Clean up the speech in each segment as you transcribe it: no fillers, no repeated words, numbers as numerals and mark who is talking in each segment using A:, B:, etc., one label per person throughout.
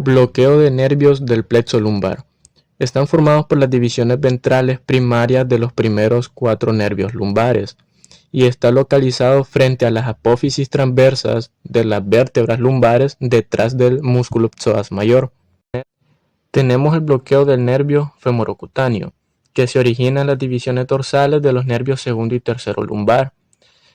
A: Bloqueo de nervios del plexo lumbar. Están formados por las divisiones ventrales primarias de los primeros 4 nervios lumbares y está localizado frente a las apófisis transversas de las vértebras lumbares detrás del músculo psoas mayor. Tenemos el bloqueo del nervio femorocutáneo, que se origina en las divisiones dorsales de los nervios segundo y tercero lumbar.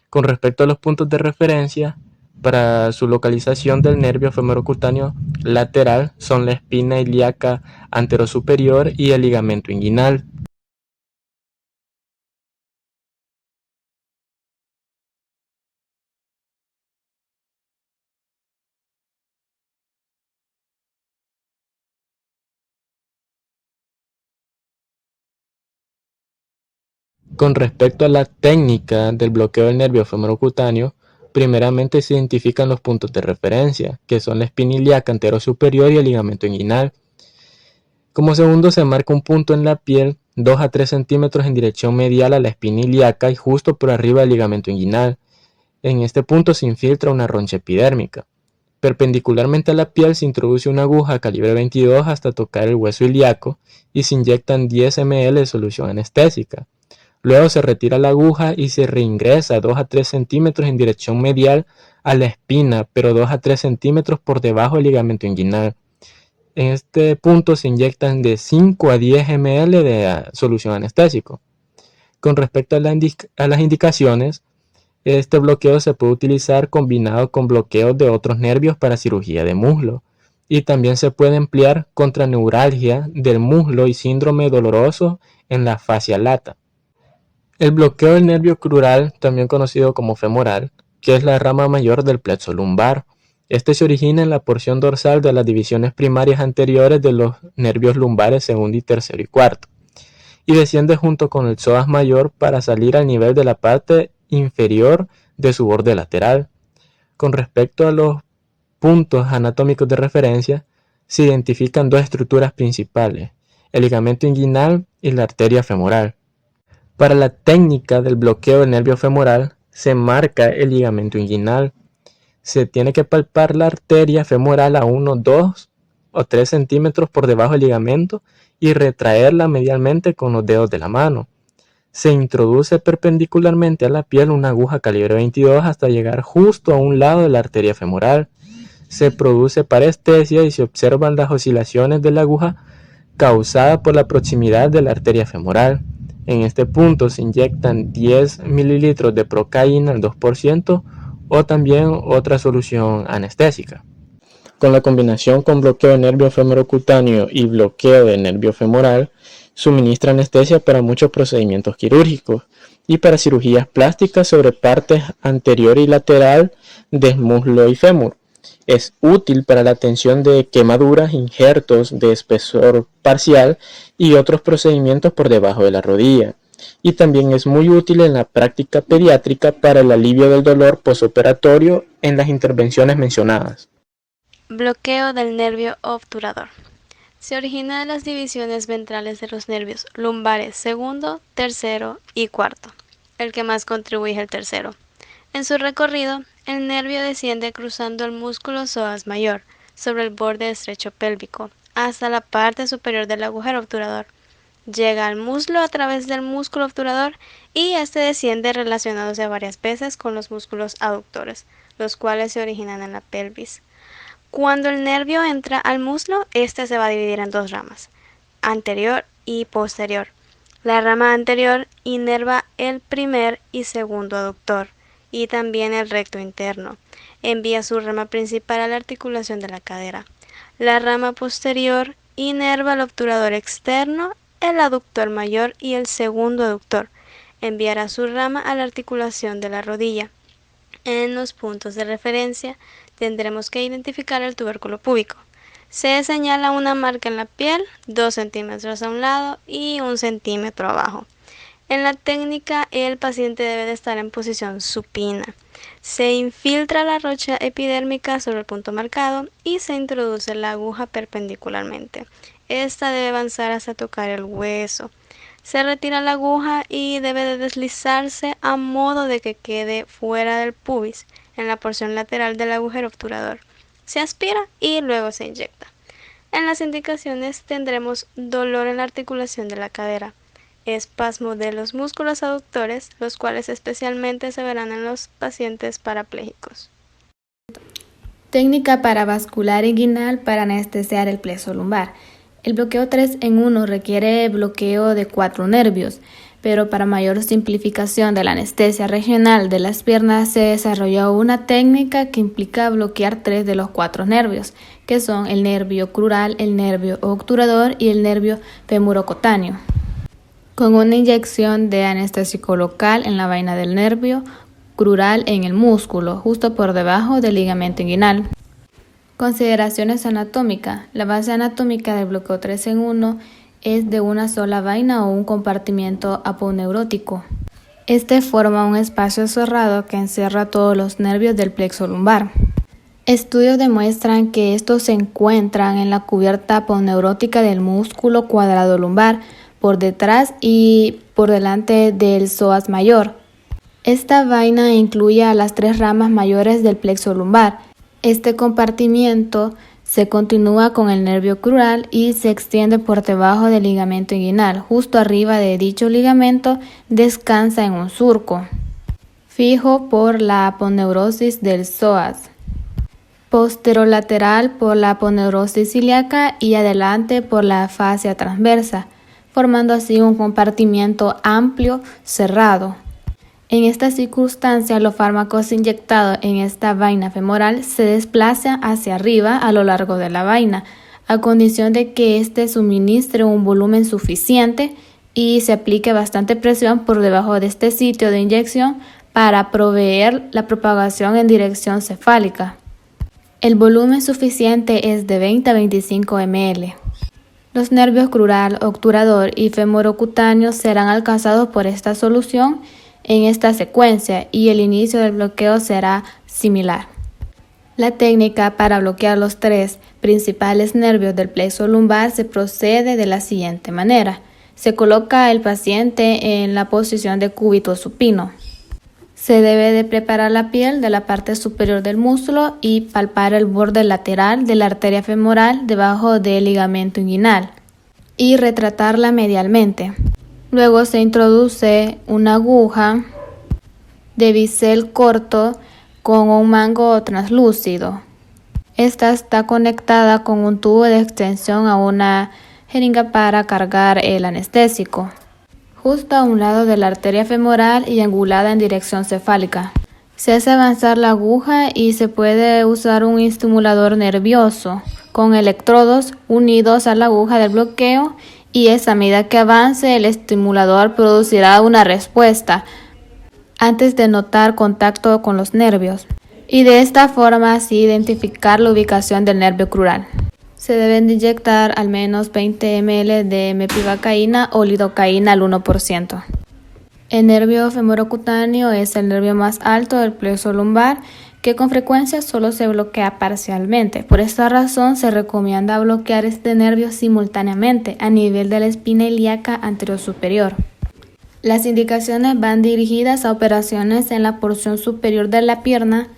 A: Con respecto a los puntos de referencia, para su localización del nervio femorocutáneo lateral son la espina ilíaca anterosuperior y el ligamento inguinal. Con respecto a la técnica del bloqueo del nervio femorocutáneo, primeramente se identifican los puntos de referencia, que son la espina ilíaca anterosuperior y el ligamento inguinal. Como segundo se marca un punto en la piel 2 a 3 centímetros en dirección medial a la espina ilíaca y justo por arriba del ligamento inguinal. En este punto se infiltra una roncha epidérmica. Perpendicularmente a la piel se introduce una aguja calibre 22 hasta tocar el hueso ilíaco y se inyectan 10 ml de solución anestésica. Luego se retira la aguja y se reingresa 2 a 3 centímetros en dirección medial a la espina, pero 2 a 3 centímetros por debajo del ligamento inguinal. En este punto se inyectan de 5 a 10 ml de solución anestésico. Con respecto a las indicaciones, este bloqueo se puede utilizar combinado con bloqueos de otros nervios para cirugía de muslo. Y también se puede emplear contra neuralgia del muslo y síndrome doloroso en la fascia lata. El bloqueo del nervio crural, también conocido como femoral, que es la rama mayor del plexo lumbar. Este se origina en la porción dorsal de las divisiones primarias anteriores de los nervios lumbares segundo y tercero y cuarto, y desciende junto con el psoas mayor para salir al nivel de la parte inferior de su borde lateral. Con respecto a los puntos anatómicos de referencia, se identifican dos estructuras principales, el ligamento inguinal y la arteria femoral. Para la técnica del bloqueo del nervio femoral, se marca el ligamento inguinal. Se tiene que palpar la arteria femoral a unos 2 o 3 centímetros por debajo del ligamento y retraerla medialmente con los dedos de la mano. Se introduce perpendicularmente a la piel una aguja calibre 22 hasta llegar justo a un lado de la arteria femoral. Se produce parestesia y se observan las oscilaciones de la aguja causada por la proximidad de la arteria femoral. En este punto se inyectan 10 mililitros de procaína al 2% o también otra solución anestésica. Con la combinación con bloqueo de nervio femorocutáneo y bloqueo de nervio femoral, suministra anestesia para muchos procedimientos quirúrgicos y para cirugías plásticas sobre partes anterior y lateral del muslo y fémur. Es útil para la atención de quemaduras, injertos de espesor parcial y otros procedimientos por debajo de la rodilla. Y también es muy útil en la práctica pediátrica para el alivio del dolor postoperatorio en las intervenciones mencionadas.
B: Bloqueo del nervio obturador. Se origina de las divisiones ventrales de los nervios lumbares segundo, tercero y cuarto. El que más contribuye es el tercero. En su recorrido, el nervio desciende cruzando el músculo psoas mayor sobre el borde estrecho pélvico hasta la parte superior del agujero obturador. Llega al muslo a través del músculo obturador y este desciende relacionándose varias veces con los músculos aductores, los cuales se originan en la pelvis. Cuando el nervio entra al muslo, este se va a dividir en dos ramas, anterior y posterior. La rama anterior inerva el primer y segundo aductor y también el recto interno. Envía su rama principal a la articulación de la cadera. La rama posterior inerva el obturador externo, el aductor mayor y el segundo aductor. Enviará su rama a la articulación de la rodilla. En los puntos de referencia tendremos que identificar el tubérculo púbico. Se señala una marca en la piel, 2 centímetros a un lado y 1 centímetro abajo. En la técnica, el paciente debe de estar en posición supina. Se infiltra la rocha epidérmica sobre el punto marcado y se introduce la aguja perpendicularmente. Esta debe avanzar hasta tocar el hueso. Se retira la aguja y debe de deslizarse a modo de que quede fuera del pubis, en la porción lateral del agujero obturador. Se aspira y luego se inyecta. En las indicaciones tendremos dolor en la articulación de la cadera, espasmo de los músculos aductores, los cuales especialmente se verán en los pacientes parapléjicos.
C: Técnica paravascular inguinal para anestesiar el plexo lumbar. El bloqueo 3 en 1 requiere bloqueo de 4 nervios, pero para mayor simplificación de la anestesia regional de las piernas se desarrolló una técnica que implica bloquear 3 de los 4 nervios, que son el nervio crural, el nervio obturador y el nervio femurocutáneo, con una inyección de anestésico local en la vaina del nervio crural en el músculo, justo por debajo del ligamento inguinal. Consideraciones anatómicas. La base anatómica del bloqueo 3 en 1 es de una sola vaina o un compartimiento aponeurótico. Este forma un espacio cerrado que encierra todos los nervios del plexo lumbar. Estudios demuestran que estos se encuentran en la cubierta aponeurótica del músculo cuadrado lumbar, por detrás y por delante del psoas mayor. Esta vaina incluye a las 3 ramas mayores del plexo lumbar. Este compartimiento se continúa con el nervio crural y se extiende por debajo del ligamento inguinal. Justo arriba de dicho ligamento descansa en un surco fijo por la aponeurosis del psoas, posterolateral por la aponeurosis ilíaca y adelante por la fascia transversa, formando así un compartimiento amplio cerrado. En esta circunstancia, los fármacos inyectados en esta vaina femoral se desplazan hacia arriba a lo largo de la vaina, a condición de que éste suministre un volumen suficiente y se aplique bastante presión por debajo de este sitio de inyección para proveer la propagación en dirección cefálica. El volumen suficiente es de 20 a 25 ml. Los nervios crural, obturador y femorocutáneo serán alcanzados por esta solución en esta secuencia y el inicio del bloqueo será similar. La técnica para bloquear los 3 principales nervios del plexo lumbar se procede de la siguiente manera. Se coloca el paciente en la posición de cúbito supino. Se debe de preparar la piel de la parte superior del muslo y palpar el borde lateral de la arteria femoral debajo del ligamento inguinal y retratarla medialmente. Luego se introduce una aguja de bisel corto con un mango translúcido. Esta está conectada con un tubo de extensión a una jeringa para cargar el anestésico, justo a un lado de la arteria femoral y angulada en dirección cefálica. Se hace avanzar la aguja y se puede usar un estimulador nervioso con electrodos unidos a la aguja del bloqueo, y a medida que avance el estimulador producirá una respuesta antes de notar contacto con los nervios, y de esta forma así identificar la ubicación del nervio crural. Se deben de inyectar al menos 20 ml de mepivacaína o lidocaína al 1%. El nervio femorocutáneo es el nervio más alto del plexo lumbar, que con frecuencia solo se bloquea parcialmente. Por esta razón se recomienda bloquear este nervio simultáneamente a nivel de la espina ilíaca anterior superior. Las indicaciones van dirigidas a operaciones en la porción superior de la pierna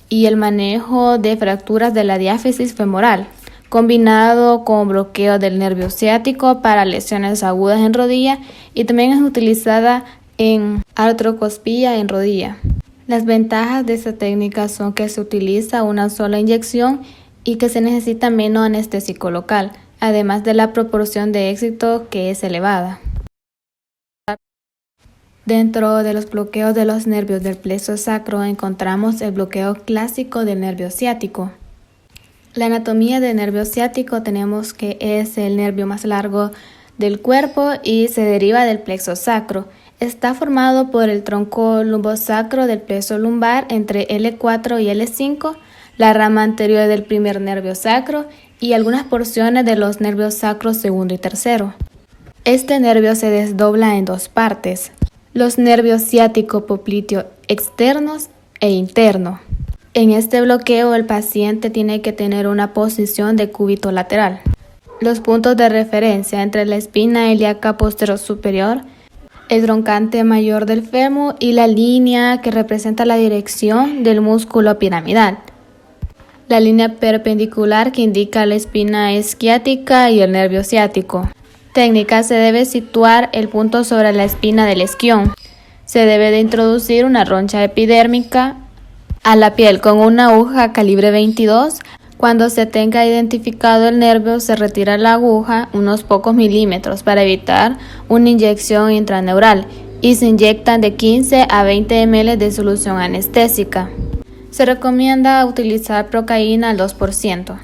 C: y el manejo de fracturas de la diáfisis femoral, combinado con bloqueo del nervio ciático para lesiones agudas en rodilla, y también es utilizada en artroscopía en rodilla. Las ventajas de esta técnica son que se utiliza una sola inyección y que se necesita menos anestésico local, además de la proporción de éxito que es elevada. Dentro de los bloqueos de los nervios del plexo sacro encontramos el bloqueo clásico del nervio ciático. La anatomía del nervio ciático tenemos que es el nervio más largo del cuerpo y se deriva del plexo sacro. Está formado por el tronco lumbosacro del plexo lumbar entre L4 y L5, la rama anterior del primer nervio sacro y algunas porciones de los nervios sacros segundo y tercero. Este nervio se desdobla en 2 partes: los nervios ciático popliteo externos e interno. En este bloqueo el paciente tiene que tener una posición de cúbito lateral. Los puntos de referencia entre la espina ilíaca posterior superior, el troncante mayor del fémur y la línea que representa la dirección del músculo piramidal. la línea perpendicular que indica la espina isquiática y el nervio ciático. Técnica: se debe situar el punto sobre la espina del isquion. Se debe de introducir una roncha epidérmica a la piel con una aguja calibre 22. Cuando se tenga identificado el nervio, se retira la aguja unos pocos milímetros para evitar una inyección intraneural y se inyectan de 15 a 20 ml de solución anestésica. Se recomienda utilizar procaína al 2%.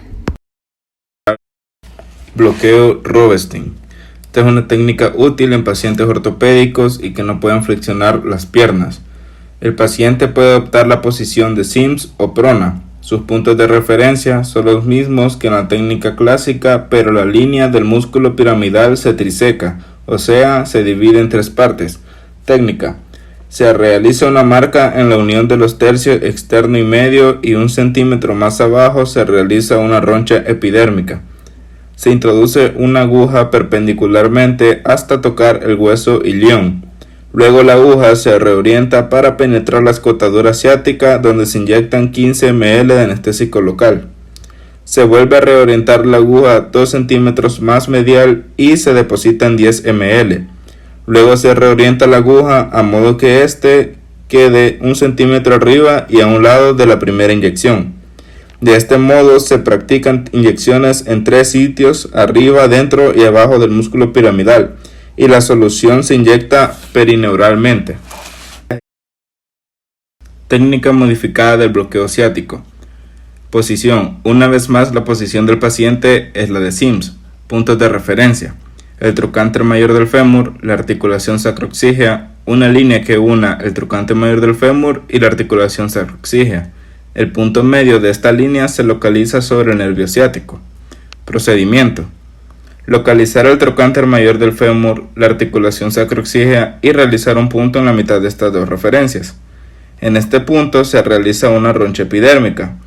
D: Bloqueo Robertson. Esta es una técnica útil en pacientes ortopédicos y que no pueden flexionar las piernas. El paciente puede adoptar la posición de Sims o prona. Sus puntos de referencia son los mismos que en la técnica clásica, pero la línea del músculo piramidal se triseca, o sea, se divide en 3 partes. Técnica: se realiza una marca en la unión de los tercios externo y medio y 1 centímetro más abajo se realiza una roncha epidérmica. Se introduce una aguja perpendicularmente hasta tocar el hueso ilión. Luego la aguja se reorienta para penetrar la escotadura ciática, donde se inyectan 15 ml de anestésico local. Se vuelve a reorientar la aguja 2 centímetros más medial y se depositan 10 ml. Luego se reorienta la aguja a modo que éste quede 1 centímetro arriba y a un lado de la primera inyección. De este modo se practican inyecciones en 3 sitios, arriba, dentro y abajo del músculo piramidal, y la solución se inyecta perineuralmente. Técnica modificada del bloqueo ciático. Posición: una vez más la posición del paciente es la de Sims. Puntos de referencia: el trocánter mayor del fémur, la articulación sacroexígea, una línea que una el trocánter mayor del fémur y la articulación sacroexígea. El punto medio de esta línea se localiza sobre el nervio ciático. Procedimiento: localizar el trocánter mayor del fémur, la articulación sacroexígea y realizar un punto en la mitad de estas 2 referencias. En este punto se realiza una roncha epidérmica.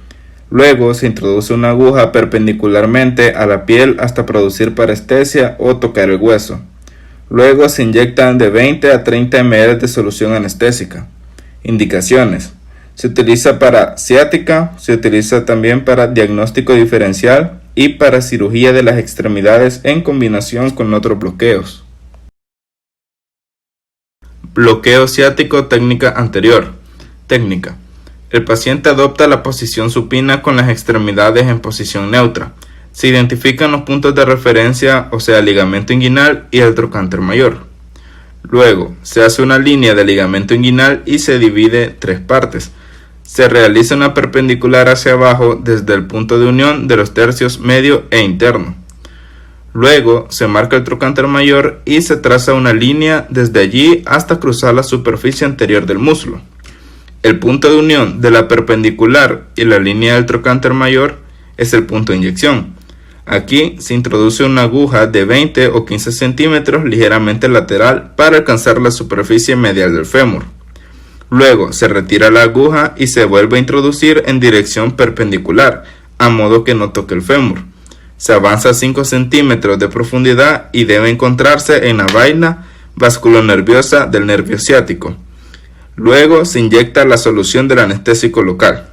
D: Luego se introduce una aguja perpendicularmente a la piel hasta producir parestesia o tocar el hueso. Luego se inyectan de 20 a 30 ml de solución anestésica. Indicaciones: se utiliza para ciática, se utiliza también para diagnóstico diferencial y para cirugía de las extremidades en combinación con otros bloqueos. Bloqueo ciático, técnica anterior. Técnica: el paciente adopta la posición supina con las extremidades en posición neutra. Se identifican los puntos de referencia, o sea, el ligamento inguinal y el trocánter mayor. Luego, se hace una línea de ligamento inguinal y se divide 3 partes. Se realiza una perpendicular hacia abajo desde el punto de unión de los tercios medio e interno. Luego se marca el trocánter mayor y se traza una línea desde allí hasta cruzar la superficie anterior del muslo. El punto de unión de la perpendicular y la línea del trocánter mayor es el punto de inyección. Aquí se introduce una aguja de 20 o 15 centímetros ligeramente lateral para alcanzar la superficie medial del fémur. Luego se retira la aguja y se vuelve a introducir en dirección perpendicular, a modo que no toque el fémur. Se avanza 5 centímetros de profundidad y debe encontrarse en la vaina vasculonerviosa del nervio ciático. Luego se inyecta la solución del anestésico local.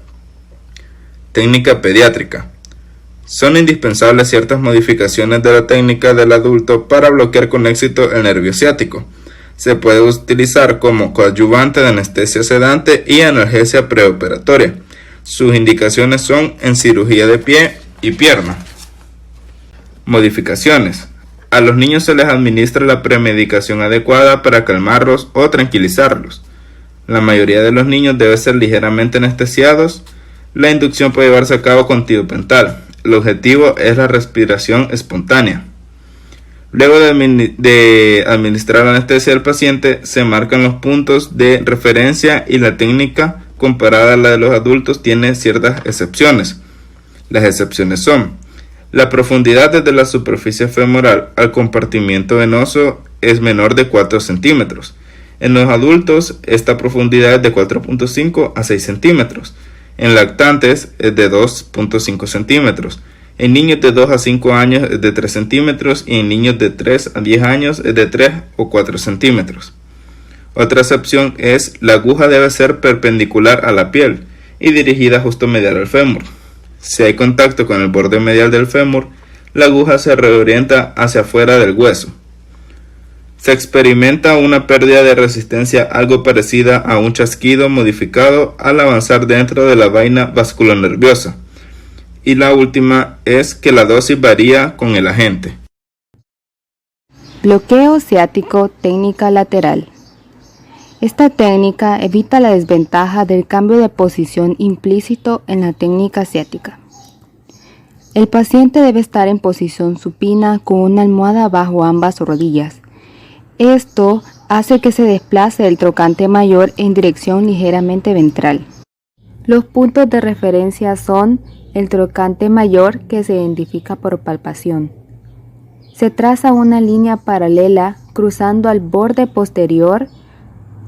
D: Técnica pediátrica. Son indispensables ciertas modificaciones de la técnica del adulto para bloquear con éxito el nervio ciático. Se puede utilizar como coadyuvante de anestesia sedante y analgesia preoperatoria. Sus indicaciones son en cirugía de pie y pierna. Modificaciones. A los niños se les administra la premedicación adecuada para calmarlos o tranquilizarlos. La mayoría de los niños deben ser ligeramente anestesiados. La inducción puede llevarse a cabo con tiopental. El objetivo es la respiración espontánea. Luego de administrar la anestesia al paciente, se marcan los puntos de referencia y la técnica comparada a la de los adultos tiene ciertas excepciones. Las excepciones son: la profundidad desde la superficie femoral al compartimiento venoso es menor de 4 centímetros. En los adultos, esta profundidad es de 4.5 a 6 centímetros. En lactantes es de 2.5 centímetros. En niños de 2 a 5 años es de 3 centímetros y en niños de 3 a 10 años es de 3 o 4 centímetros. Otra excepción es: la aguja debe ser perpendicular a la piel y dirigida justo medial al fémur. Si hay contacto con el borde medial del fémur, la aguja se reorienta hacia afuera del hueso. Se experimenta una pérdida de resistencia algo parecida a un chasquido modificado al avanzar dentro de la vaina vasculonerviosa. Y la última es que la dosis varía con el agente.
E: Bloqueo ciático, técnica lateral. Esta técnica evita la desventaja del cambio de posición implícito en la técnica ciática. El paciente debe estar en posición supina con una almohada bajo ambas rodillas. Esto hace que se desplace el trocante mayor en dirección ligeramente ventral. Los puntos de referencia son el trocante mayor, que se identifica por palpación. Se traza una línea paralela cruzando al borde posterior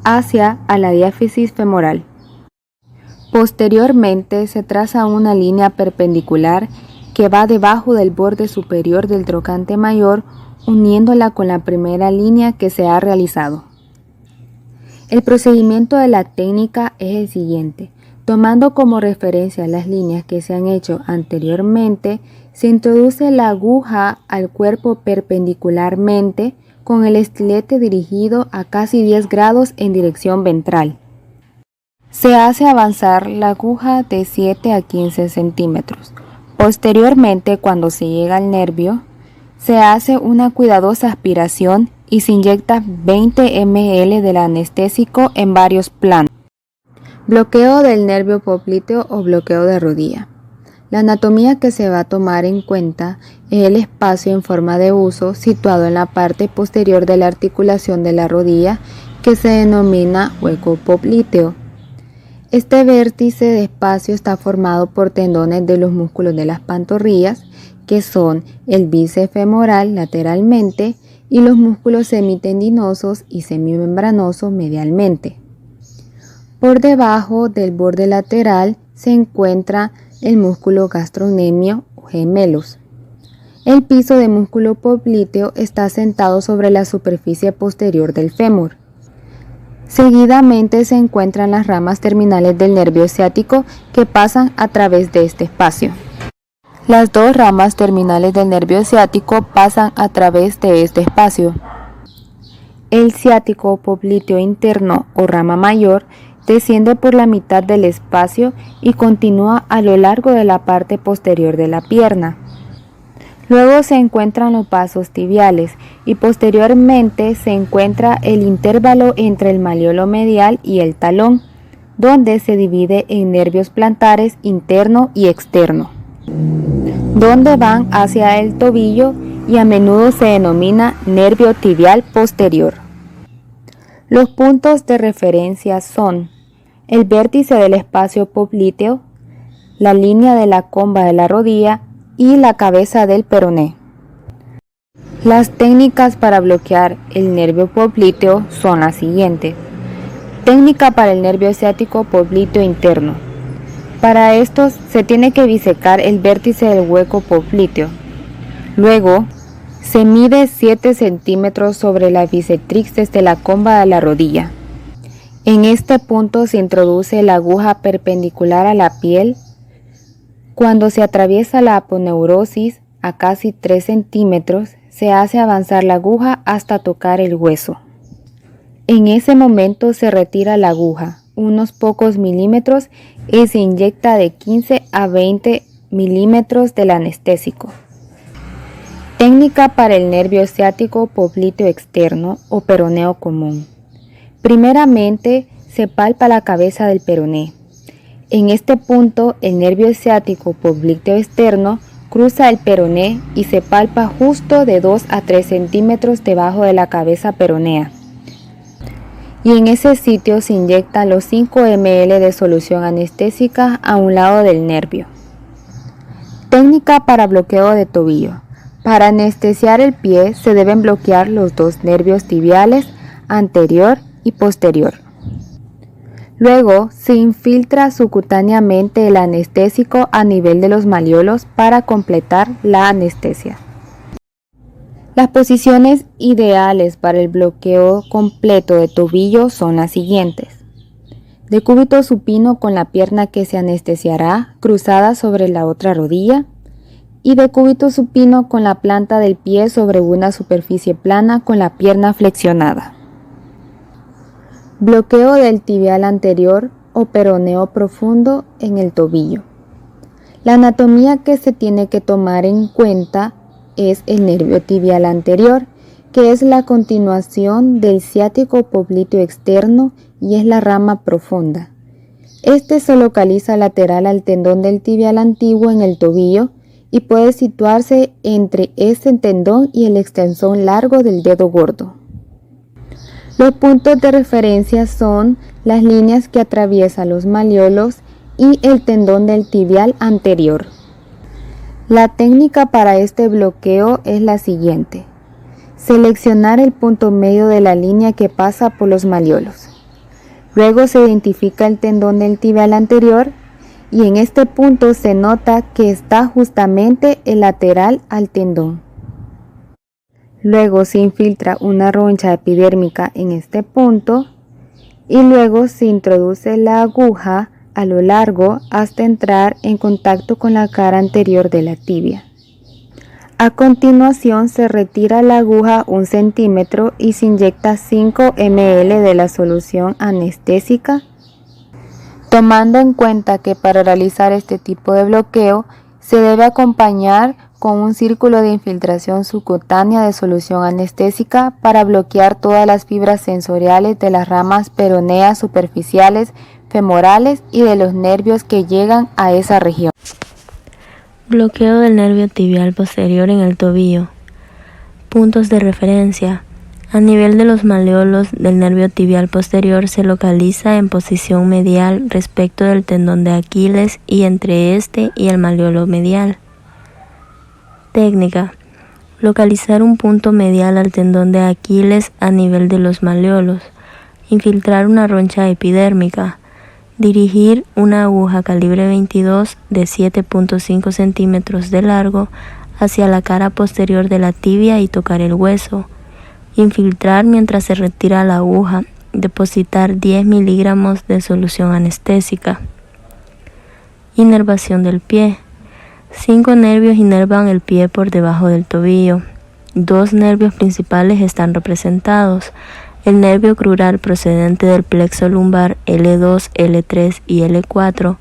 E: hacia a la diáfisis femoral. Posteriormente se traza una línea perpendicular que va debajo del borde superior del trocante mayor, uniéndola con la primera línea que se ha realizado. El procedimiento de la técnica es el siguiente. Tomando como referencia las líneas que se han hecho anteriormente, se introduce la aguja al cuerpo perpendicularmente con el estilete dirigido a casi 10 grados en dirección ventral. Se hace avanzar la aguja de 7 a 15 centímetros. Posteriormente, cuando se llega al nervio, se hace una cuidadosa aspiración y se inyecta 20 ml del anestésico en varios planos. Bloqueo del nervio popliteo o bloqueo de rodilla. La anatomía que se va a tomar en cuenta es el espacio en forma de uso situado en la parte posterior de la articulación de la rodilla, que se denomina hueco popliteo. Este vértice de espacio está formado por tendones de los músculos de las pantorrillas, que son el bíceps femoral lateralmente y los músculos semitendinosos y semimembranosos medialmente. Por debajo del borde lateral se encuentra el músculo gastrocnemio o gemelos. El piso de músculo popliteo está asentado sobre la superficie posterior del fémur. Seguidamente se encuentran las ramas terminales del nervio ciático que pasan a través de este espacio. Las dos ramas terminales del nervio ciático pasan a través de este espacio. El ciático popliteo interno o rama mayor desciende por la mitad del espacio y continúa a lo largo de la parte posterior de la pierna. Luego se encuentran los vasos tibiales y posteriormente se encuentra el intervalo entre el malleolo medial y el talón, donde se divide en nervios plantares interno y externo, donde van hacia el tobillo y a menudo se denomina nervio tibial posterior. Los puntos de referencia son el vértice del espacio popliteo, la línea de la comba de la rodilla y la cabeza del peroné. Las técnicas para bloquear el nervio popliteo son las siguientes. Técnica para el nervio ciático popliteo interno. Para esto se tiene que bisecar el vértice del hueco popliteo. Luego se mide 7 centímetros sobre la bisectrix desde la comba de la rodilla. En este punto se introduce la aguja perpendicular a la piel. Cuando se atraviesa la aponeurosis a casi 3 centímetros, se hace avanzar la aguja hasta tocar el hueso. En ese momento se retira la aguja unos pocos milímetros y se inyecta de 15 a 20 milímetros del anestésico. Técnica para el nervio ciático popliteo externo o peroneo común. Primeramente se palpa la cabeza del peroné. En este punto el nervio ciático popliteo externo cruza el peroné y se palpa justo de 2 a 3 centímetros debajo de la cabeza peronea. Y en ese sitio se inyectan los 5 ml de solución anestésica a un lado del nervio. Técnica para bloqueo de tobillo. Para anestesiar el pie se deben bloquear los dos nervios tibiales anterior y posterior. Luego se infiltra subcutáneamente el anestésico a nivel de los malleolos para completar la anestesia. Las posiciones ideales para el bloqueo completo de tobillo son las siguientes. decúbito supino con la pierna que se anestesiará cruzada sobre la otra rodilla y decúbito supino con la planta del pie sobre una superficie plana con la pierna flexionada. Bloqueo del tibial anterior o peroneo profundo en el tobillo. La anatomía que se tiene que tomar en cuenta es el nervio tibial anterior, que es la continuación del ciático popliteo externo y es la rama profunda. Este se localiza lateral al tendón del tibial antiguo en el tobillo y puede situarse entre este tendón y el extensor largo del dedo gordo. Los puntos de referencia son las líneas que atraviesan los malleolos y el tendón del tibial anterior. La técnica para este bloqueo es la siguiente. Seleccionar el punto medio de la línea que pasa por los malleolos. Luego se identifica el tendón del tibial anterior y en este punto se nota que está justamente el lateral al tendón. Luego se infiltra una roncha epidérmica en este punto y luego se introduce la aguja a lo largo hasta entrar en contacto con la cara anterior de la tibia. A continuación se retira la aguja 1 centímetro y se inyecta 5 ml de la solución anestésica, tomando en cuenta que para realizar este tipo de bloqueo se debe acompañar con un círculo de infiltración subcutánea de solución anestésica para bloquear todas las fibras sensoriales de las ramas peroneas superficiales, femorales y de los nervios que llegan a esa región.
F: Bloqueo del nervio tibial posterior en el tobillo. Puntos de referencia. A nivel de los malleolos del nervio tibial posterior se localiza en posición medial respecto del tendón de Aquiles y entre este y el malleolo medial. Técnica. Localizar un punto medial al tendón de Aquiles a nivel de los malleolos. Infiltrar una roncha epidérmica. Dirigir una aguja calibre 22 de 7.5 centímetros de largo hacia la cara posterior de la tibia y tocar el hueso. Infiltrar mientras se retira la aguja. Depositar 10 miligramos de solución anestésica. Inervación del pie. 5 nervios inervan el pie por debajo del tobillo. 2 nervios principales están representados. El nervio crural procedente del plexo lumbar L2, L3 y L4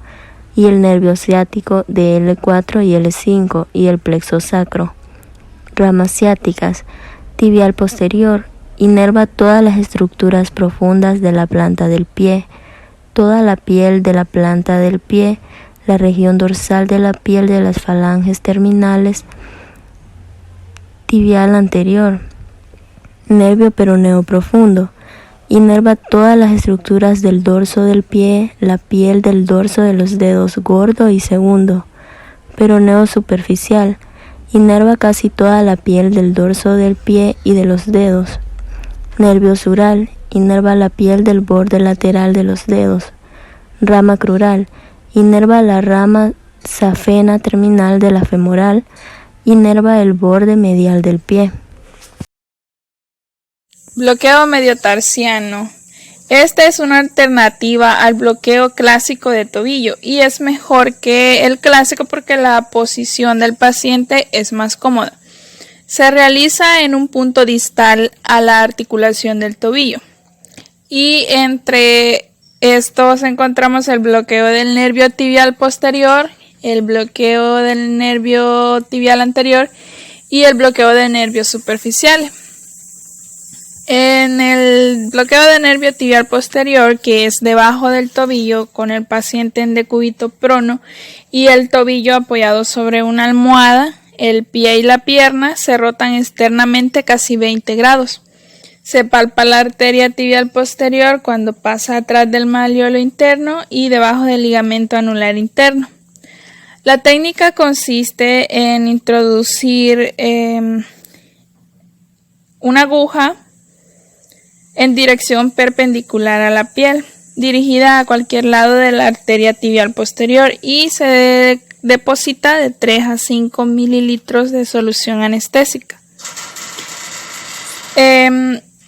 F: y el nervio ciático de L4 y L5 y el plexo sacro. Ramas ciáticas. Tibial posterior. Inerva todas las estructuras profundas de la planta del pie, toda la piel de la planta del pie, la región dorsal de la piel de las falanges terminales. Tibial anterior. Nervio peroneo profundo. Inerva todas las estructuras del dorso del pie, la piel del dorso de los dedos gordo y segundo. Peroneo superficial. Inerva casi toda la piel del dorso del pie y de los dedos. Nervio sural. Inerva la piel del borde lateral de los dedos. Rama crural. Inerva la rama safena terminal de la femoral. Inerva el borde medial del pie.
G: Bloqueo mediotarsiano. Esta es una alternativa al bloqueo clásico de tobillo y es mejor que el clásico porque la posición del paciente es más cómoda. Se realiza en un punto distal a la articulación del tobillo y entre estos encontramos el bloqueo del nervio tibial posterior, el bloqueo del nervio tibial anterior y el bloqueo del nervio superficial. En el bloqueo del nervio tibial posterior, que es debajo del tobillo, con el paciente en decúbito prono y el tobillo apoyado sobre una almohada, el pie y la pierna se rotan externamente casi 20 grados. Se palpa la arteria tibial posterior cuando pasa atrás del malleolo interno y debajo del ligamento anular interno. La técnica consiste en introducir una aguja en dirección perpendicular a la piel, dirigida a cualquier lado de la arteria tibial posterior y se deposita de 3 a 5 mililitros de solución anestésica.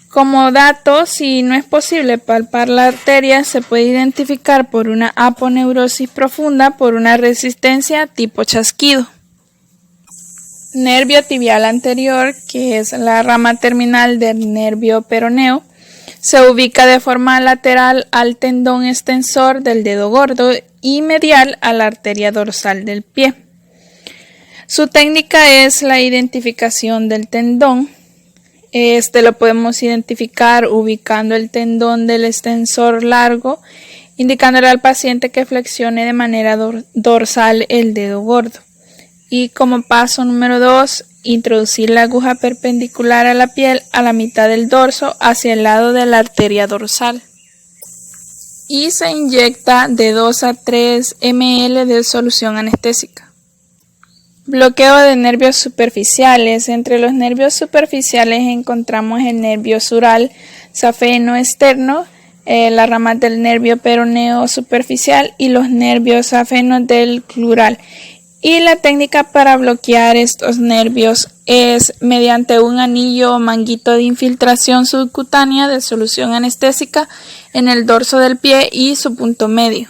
G: Como dato, si no es posible palpar la arteria, se puede identificar por una aponeurosis profunda por una resistencia tipo chasquido. Nervio tibial anterior, que es la rama terminal del nervio peroneo, se ubica de forma lateral al tendón extensor del dedo gordo y medial a la arteria dorsal del pie. Su técnica es la identificación del tendón. Lo podemos identificar ubicando el tendón del extensor largo, indicándole al paciente que flexione de manera dorsal el dedo gordo. Y como paso número 2, introducir la aguja perpendicular a la piel a la mitad del dorso hacia el lado de la arteria dorsal. Y se inyecta de 2 a 3 ml de solución anestésica. Bloqueo de nervios superficiales. Entre los nervios superficiales encontramos el nervio sural safeno externo, la rama del nervio peroneo superficial y los nervios safenos del crural. Y la técnica para bloquear estos nervios es mediante un anillo o manguito de infiltración subcutánea de solución anestésica en el dorso del pie y su punto medio.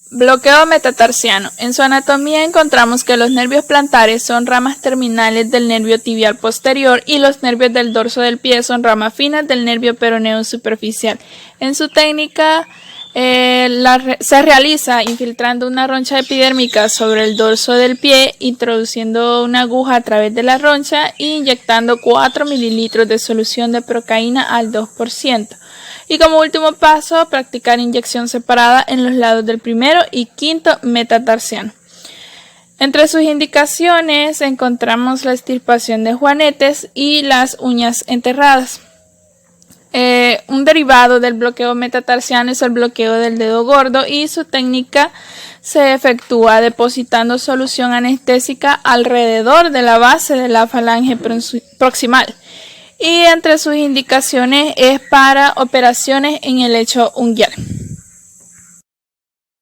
G: Bloqueo metatarsiano. En su anatomía encontramos que los nervios plantares son ramas terminales del nervio tibial posterior y los nervios del dorso del pie son ramas finas del nervio peroneo superficial. En su técnica se realiza infiltrando una roncha epidérmica sobre el dorso del pie, introduciendo una aguja a través de la roncha e inyectando 4 mililitros de solución de procaína al 2%. Y como último paso, practicar inyección separada en los lados del primero y quinto metatarsiano. Entre sus indicaciones encontramos la extirpación de juanetes y las uñas enterradas. Un derivado del bloqueo metatarsiano es el bloqueo del dedo gordo y su técnica se efectúa depositando solución anestésica alrededor de la base de la falange proximal. Y entre sus indicaciones es para operaciones en el lecho unguial.